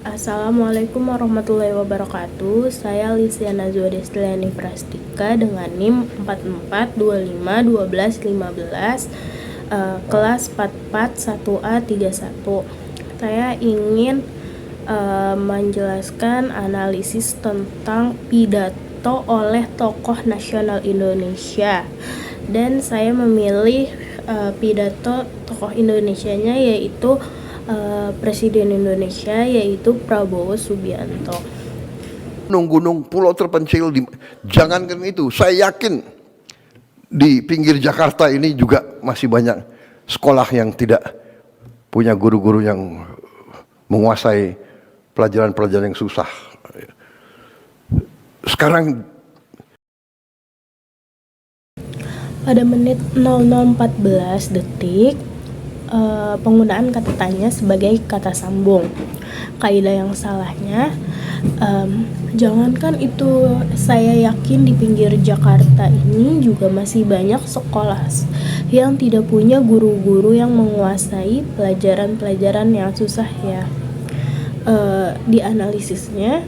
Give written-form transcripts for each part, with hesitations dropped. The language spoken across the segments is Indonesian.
Assalamualaikum warahmatullahi wabarakatuh. Saya Lisiana Zua Destiliani Prastika dengan NIM 44251215 kelas 441A31. Saya ingin menjelaskan analisis tentang pidato oleh tokoh nasional Indonesia, dan saya memilih pidato tokoh Indonesianya yaitu Presiden Indonesia, yaitu Prabowo Subianto. Gunung-gunung, pulau terpencil, jangankan itu, saya yakin di pinggir Jakarta ini juga masih banyak sekolah yang tidak punya guru-guru yang menguasai pelajaran-pelajaran yang susah. Sekarang pada menit 00:14 penggunaan kata tanya sebagai kata sambung. Kaidah yang salahnya, jangankan itu, saya yakin di pinggir Jakarta ini juga masih banyak sekolah yang tidak punya guru-guru yang menguasai pelajaran-pelajaran yang susah ya. Di analisisnya,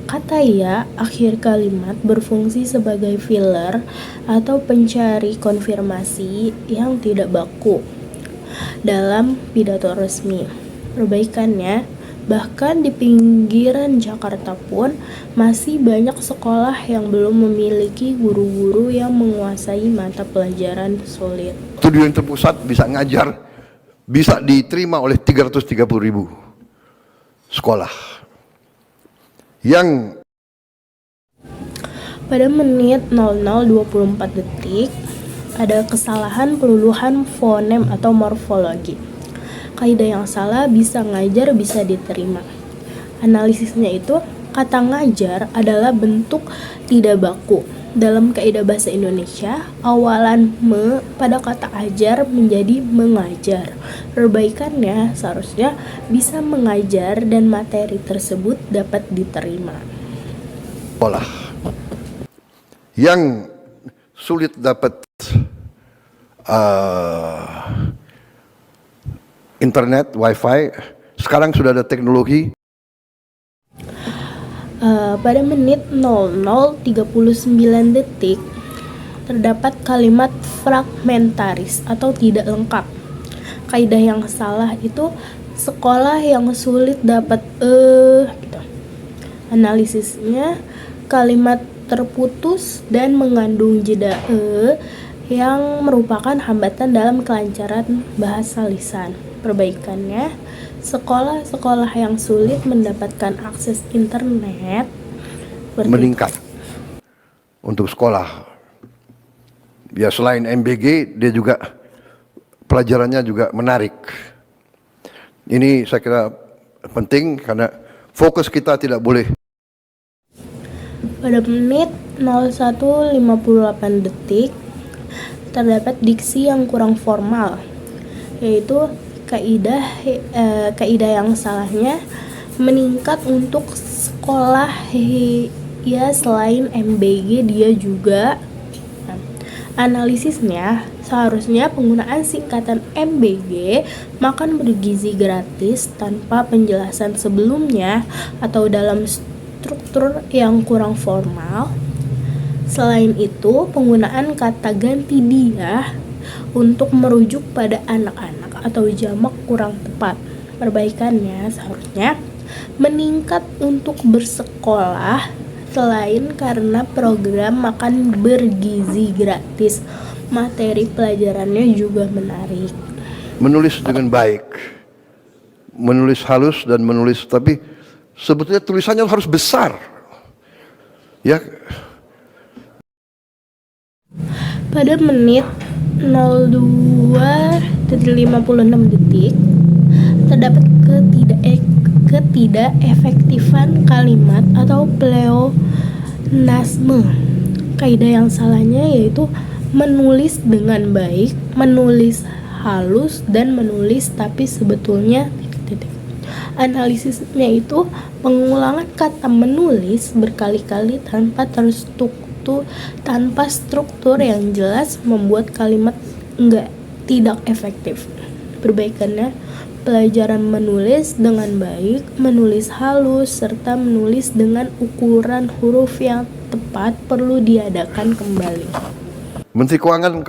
kata ya akhir kalimat berfungsi sebagai filler atau pencari konfirmasi yang tidak baku dalam pidato resmi. Perbaikannya, bahkan di pinggiran Jakarta pun masih banyak sekolah yang belum memiliki guru-guru yang menguasai mata pelajaran sulit. Studio yang terpusat bisa ngajar, bisa diterima oleh 330.000 sekolah. Yang pada menit 00:24 ada kesalahan peluluhan fonem atau morfologi. Kaidah yang salah bisa ngajar bisa diterima. Analisisnya itu, kata ngajar adalah bentuk tidak baku. Dalam kaidah bahasa Indonesia, awalan me pada kata ajar menjadi mengajar. Perbaikannya seharusnya bisa mengajar dan materi tersebut dapat diterima. sekolah yang sulit dapat internet, wifi, sekarang sudah ada teknologi. Pada menit 00:39 terdapat kalimat fragmentaris atau tidak lengkap. Kaidah yang salah itu sekolah yang sulit dapat gitu. Analisisnya, kalimat terputus dan mengandung jeda yang merupakan hambatan dalam kelancaran bahasa lisan. Perbaikannya, sekolah-sekolah yang sulit mendapatkan akses internet meningkat untuk sekolah. Ya, selain MBG, dia juga pelajarannya juga menarik. Ini saya kira penting karena fokus kita tidak boleh. Pada menit 01:58 terdapat diksi yang kurang formal, yaitu kaidah yang salahnya meningkat untuk sekolah ya selain MBG dia juga. Analisisnya, seharusnya penggunaan singkatan MBG makan bergizi gratis tanpa penjelasan sebelumnya atau dalam struktur yang kurang formal. Selain itu, penggunaan kata ganti dia untuk merujuk pada anak-anak atau jamak kurang tepat. Perbaikannya seharusnya meningkat untuk bersekolah selain karena program makan bergizi gratis. Materi pelajarannya juga menarik. Menulis dengan baik, menulis halus dan menulis, tapi sebetulnya tulisannya harus besar. Ya. Pada menit 02:56 terdapat ketidakefektifan kalimat atau pleonasme. Kaidah yang salahnya yaitu menulis dengan baik, menulis halus, dan menulis tapi sebetulnya Analisisnya itu pengulangan kata menulis berkali-kali tanpa itu tanpa struktur yang jelas membuat kalimat tidak efektif. Perbaikannya, pelajaran menulis dengan baik, menulis halus, serta menulis dengan ukuran huruf yang tepat perlu diadakan kembali. Menteri Keuangan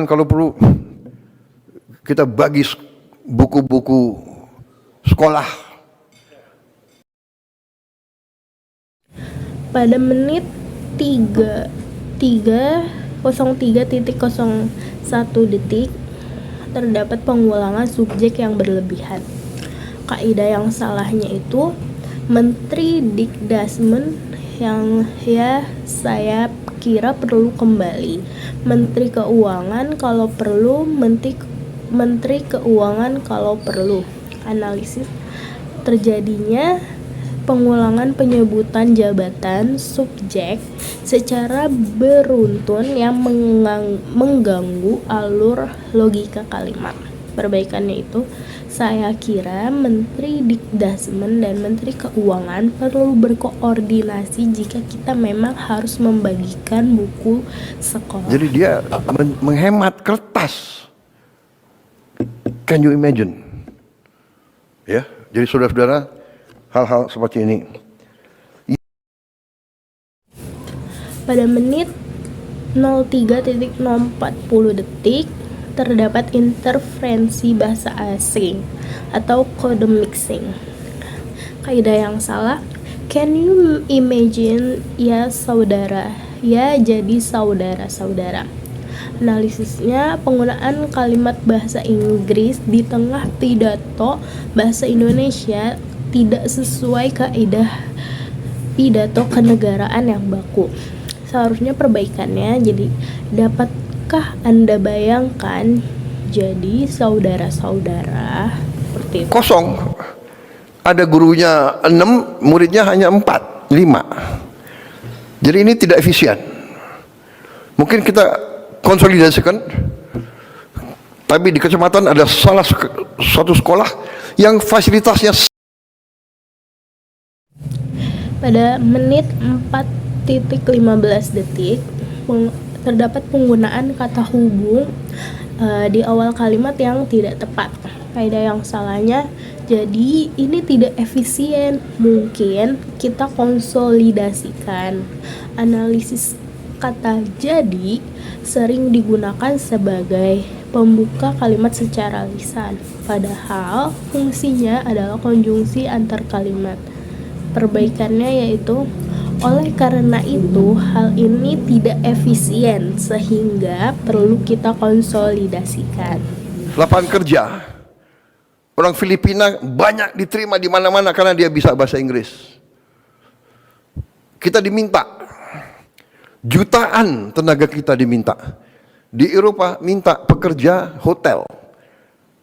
kalau perlu kita bagi buku-buku sekolah. Pada menit 03.01 detik terdapat pengulangan subjek yang berlebihan. Kaidah yang salahnya itu Menteri Dikdasmen yang saya kira perlu kembali. Menteri Keuangan kalau perlu, Menteri Keuangan kalau perlu. Analisis terjadinya pengulangan penyebutan jabatan subjek secara beruntun yang mengganggu alur logika kalimat. Perbaikannya itu, saya kira Menteri Dikdasmen dan Menteri Keuangan perlu berkoordinasi jika kita memang harus membagikan buku sekolah. Jadi dia menghemat kertas. Can you imagine? Ya, jadi saudara-saudara, hal-hal seperti ini. Pada menit 03.040 detik terdapat interferensi bahasa asing atau code mixing. Kaidah yang salah, can you imagine ya saudara, ya jadi saudara-saudara. Analisisnya, penggunaan kalimat bahasa Inggris di tengah pidato bahasa Indonesia tidak sesuai kaidah pidato kenegaraan yang baku. Seharusnya perbaikannya, jadi dapatkah Anda bayangkan jadi saudara-saudara seperti itu? Kosong. Ada gurunya 6, muridnya hanya 4, 5. Jadi ini tidak efisien. Mungkin kita konsolidasikan, tapi di kecamatan ada salah satu sekolah yang fasilitasnya. Pada menit 4.15 detik terdapat penggunaan kata hubung di awal kalimat yang tidak tepat. Kaidah yang salahnya, jadi ini tidak efisien. Mungkin kita konsolidasikan. Analisis kata jadi sering digunakan sebagai pembuka kalimat secara lisan, padahal fungsinya adalah konjungsi antar kalimat. Perbaikannya yaitu, oleh karena itu hal ini tidak efisien sehingga perlu kita konsolidasikan. Lapangan kerja, orang Filipina banyak diterima di mana-mana karena dia bisa bahasa Inggris. Kita diminta jutaan tenaga kita diminta. Di Eropa minta pekerja hotel,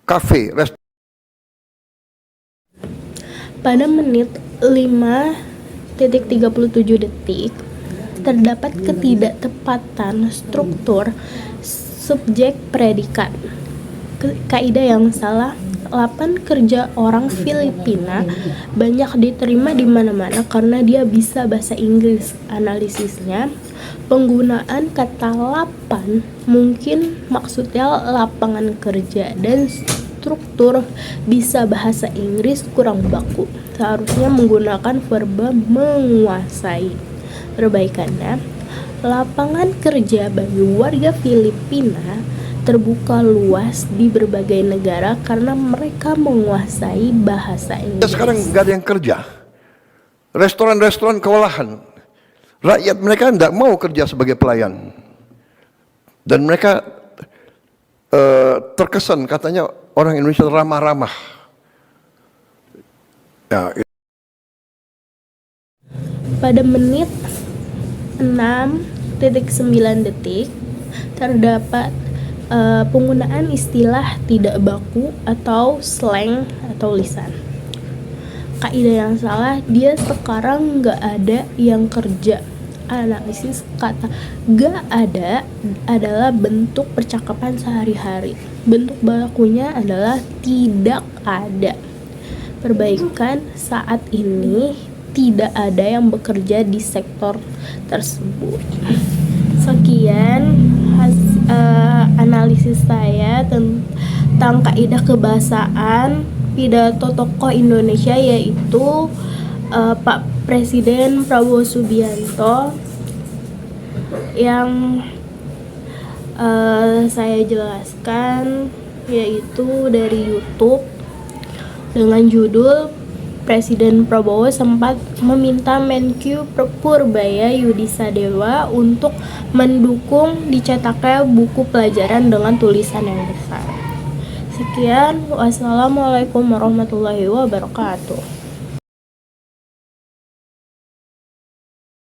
kafe, restoran. Pada menit 5.37 detik terdapat ketidaktepatan struktur subjek predikat. Kaidah yang salah, lapangan kerja orang Filipina banyak diterima di mana-mana karena dia bisa bahasa Inggris. Analisisnya, penggunaan kata lapan mungkin maksudnya lapangan kerja dan struktur bisa bahasa Inggris kurang baku. Seharusnya menggunakan verba menguasai. Perbaikannya, lapangan kerja bagi warga Filipina terbuka luas di berbagai negara karena mereka menguasai bahasa Inggris. Sekarang nggak ada yang kerja. Restoran-restoran kewalahan. Rakyat mereka tidak mau kerja sebagai pelayan. Dan mereka terkesan katanya orang Indonesia ramah-ramah. Ya. Pada menit 6.9 detik terdapat penggunaan istilah tidak baku atau slang atau lisan. Kaidah yang salah, dia sekarang nggak ada yang kerja. Analisis kata gak ada adalah bentuk percakapan sehari-hari. Bentuk bakunya adalah tidak ada. Perbaikan, saat ini tidak ada yang bekerja di sektor tersebut. Sekian analisis saya tentang kaidah kebahasaan pidato tokoh Indonesia, yaitu Pak Presiden Prabowo Subianto, yang saya jelaskan yaitu dari YouTube dengan judul Presiden Prabowo sempat meminta Menkyu Purbaya Yudisadewa untuk mendukung dicetaknya buku pelajaran dengan tulisan yang besar. Sekian, wassalamualaikum warahmatullahi wabarakatuh.